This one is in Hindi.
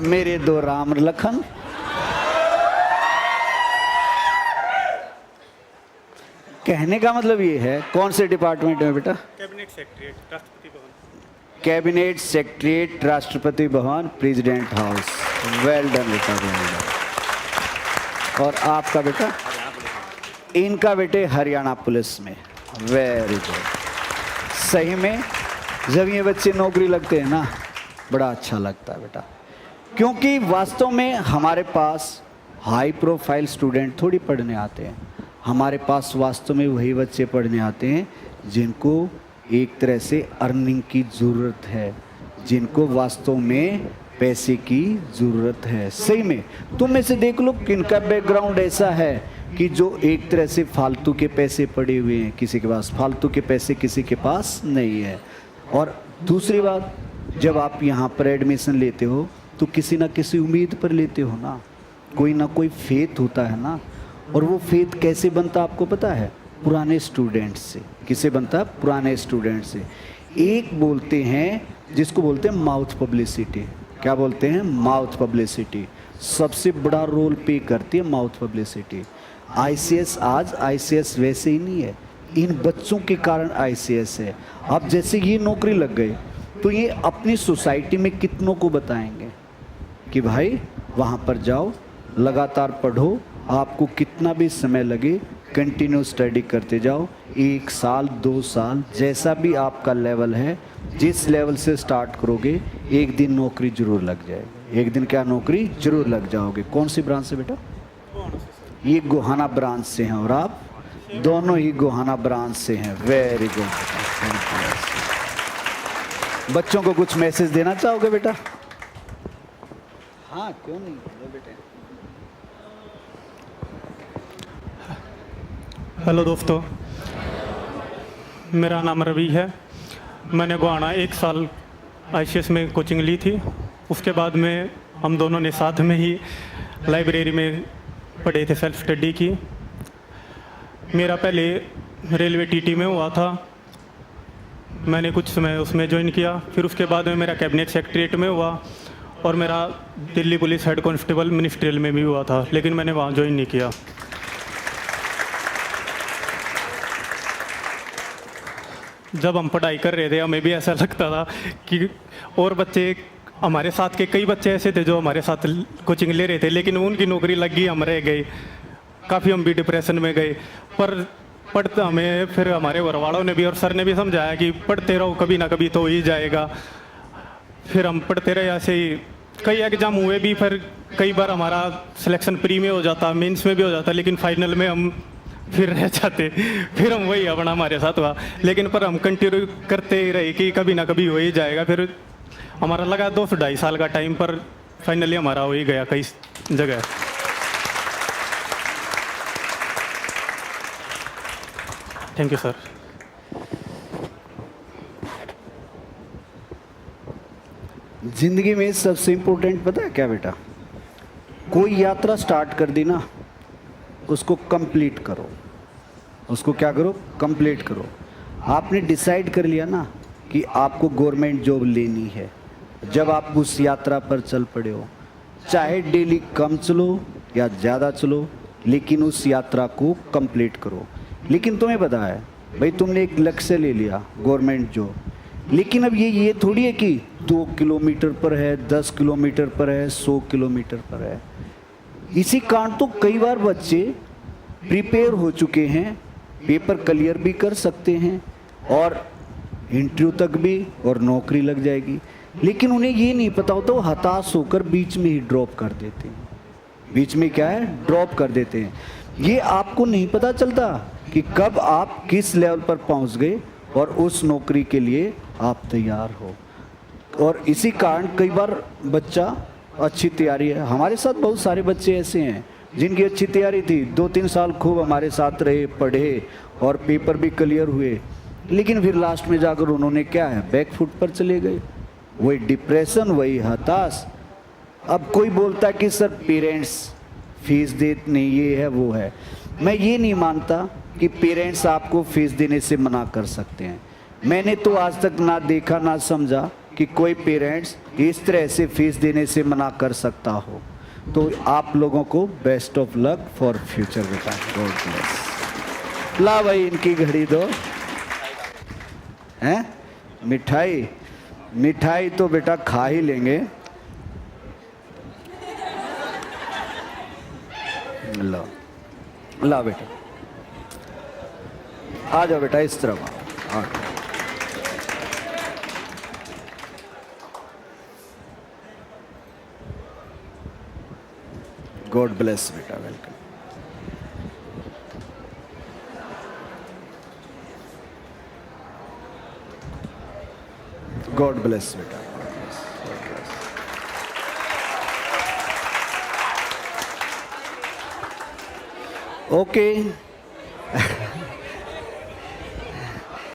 मेरे दो राम लखन। कहने का मतलब ये है, कौन से डिपार्टमेंट में बेटा? Cabinet secretariat, Rashtrapati Bhavan. Cabinet secretariat, Rashtrapati Bhavan, president house. Well done बेटा, वेल डन। और आपका बेटा? इनका बेटे हरियाणा पुलिस में। Very good. सही में जब ये बच्चे नौकरी लगते हैं ना, बड़ा अच्छा लगता है बेटा, क्योंकि वास्तव में हमारे पास हाई प्रोफाइल स्टूडेंट थोड़ी पढ़ने आते हैं। हमारे पास वास्तव में वही बच्चे पढ़ने आते हैं जिनको एक तरह से अर्निंग की ज़रूरत है, जिनको वास्तव में पैसे की ज़रूरत है। सही में तुम में से देख लो किनका बैकग्राउंड ऐसा है कि जो एक तरह से फालतू के पैसे पड़े हुए हैं, किसी के पास फालतू के पैसे किसी के पास नहीं है। और दूसरी बात, जब आप यहाँ पर एडमिशन लेते हो तो किसी ना किसी उम्मीद पर लेते हो ना कोई फेथ होता है ना। और वो फेथ कैसे बनता आपको पता है? पुराने स्टूडेंट से। किसे बनता? पुराने स्टूडेंट से। एक बोलते हैं जिसको बोलते हैं माउथ पब्लिसिटी। क्या बोलते हैं? Mouth publicity. सबसे बड़ा रोल पे करती है माउथ पब्लिसिटी। आईसीएस आज आईसीएस वैसे ही नहीं है, इन बच्चों के कारण आईसीएस है। अब जैसे ये नौकरी लग गई तो ये अपनी सोसाइटी में कितनों को बताएंगे कि भाई वहाँ पर जाओ, लगातार पढ़ो, आपको कितना भी समय लगे कंटिन्यू स्टडी करते जाओ, 1 साल 2 साल जैसा भी आपका लेवल है, जिस लेवल से स्टार्ट करोगे एक दिन नौकरी जरूर लग जाएगी। एक दिन क्या नौकरी जरूर लग जाओगे। कौन सी ब्रांच से बेटा? ये गोहाना ब्रांच से हैं और आप दोनों ही गोहाना ब्रांच से हैं। Very good. बच्चों को कुछ मैसेज देना चाहोगे बेटा? हाँ क्यों नहीं बेटे। हेलो दोस्तों, मेरा नाम रवि है। मैंने गोहाना 1 साल आईसीएस में कोचिंग ली थी। उसके बाद में हम दोनों ने साथ में ही लाइब्रेरी में पढ़े थे, सेल्फ स्टडी की। मेरा पहले रेलवे टीटी में हुआ था, मैंने कुछ समय उसमें ज्वाइन किया। फिर उसके बाद में मेरा कैबिनेट सेक्रेटरीट में हुआ और मेरा Delhi police head constable ministerial में भी हुआ था, लेकिन मैंने वहाँ ज्वाइन नहीं किया। जब हम पढ़ाई कर रहे थे हमें भी ऐसा लगता था कि और बच्चे, हमारे साथ के कई बच्चे ऐसे थे जो हमारे साथ कोचिंग ले रहे थे, लेकिन उनकी नौकरी लग गई, हम रह गए। काफ़ी हम भी डिप्रेशन में गए। पर पढ़ते हमें फिर हमारे घर वालों ने भी और सर ने भी समझाया कि पढ़ते रहो, कभी ना कभी तो हो ही जाएगा। फिर हम पढ़ते रहे। ऐसे ही कई एग्ज़ाम हुए भी, फिर कई बार हमारा सिलेक्शन प्री में हो जाता, मेंस में भी हो जाता, लेकिन फाइनल में हम फिर रह जाते। फिर हम वही अपना हमारे साथ हुआ, लेकिन पर हम कंटिन्यू करते ही रहे कि कभी ना कभी हो ही जाएगा। फिर हमारा लगा 2 से 2.5 साल का टाइम, पर फाइनली हमारा हो ही गया कई जगह। Thank you sir. जिंदगी में सबसे इम्पोर्टेंट पता है क्या बेटा? कोई यात्रा स्टार्ट कर दी ना, उसको कंप्लीट करो। उसको क्या करो? कंप्लीट करो। आपने डिसाइड कर लिया ना कि आपको गवर्नमेंट जॉब लेनी है, जब आप उस यात्रा पर चल पड़े हो, चाहे डेली कम चलो या ज़्यादा चलो, लेकिन उस यात्रा को कंप्लीट करो। लेकिन तुम्हें पता है भाई, तुमने एक लक्ष्य ले लिया गवर्नमेंट जॉब, लेकिन अब ये थोड़ी है कि 2 किलोमीटर पर है, 10 किलोमीटर पर है, 100 किलोमीटर पर है। इसी कारण तो कई बार बच्चे प्रिपेयर हो चुके हैं, पेपर क्लियर भी कर सकते हैं और इंटरव्यू तक भी, और नौकरी लग जाएगी, लेकिन उन्हें ये नहीं पता होता, वो हताश होकर बीच में ही ड्रॉप कर देते हैं। बीच में क्या है? ड्रॉप कर देते हैं। ये आपको नहीं पता चलता कि कब आप किस लेवल पर पहुंच गए और उस नौकरी के लिए आप तैयार हो। और इसी कारण कई बार बच्चा अच्छी तैयारी है, हमारे साथ बहुत सारे बच्चे ऐसे हैं जिनकी अच्छी तैयारी थी, 2-3 साल खूब हमारे साथ रहे, पढ़े और पेपर भी क्लियर हुए, लेकिन फिर लास्ट में जाकर उन्होंने क्या है? बैक फुट पर चले गए। वही डिप्रेशन, वही हताश। अब कोई बोलता है कि सर पेरेंट्स फीस देते नहीं, ये है वो है। मैं ये नहीं मानता कि पेरेंट्स आपको फीस देने से मना कर सकते हैं। मैंने तो आज तक ना देखा ना समझा कि कोई पेरेंट्स इस तरह से फीस देने से मना कर सकता हो। तो आप लोगों को best of luck for future बेटा। God bless. ला भाई इनकी घड़ी दो। हैं मिठाई, मिठाई तो बेटा खा ही लेंगे। ला ला बेटा, आ जाओ बेटा इस तरफ आओ। गॉड ब्लेस बेटा, वेलकम। गॉड ब्लेस बेटा। ओके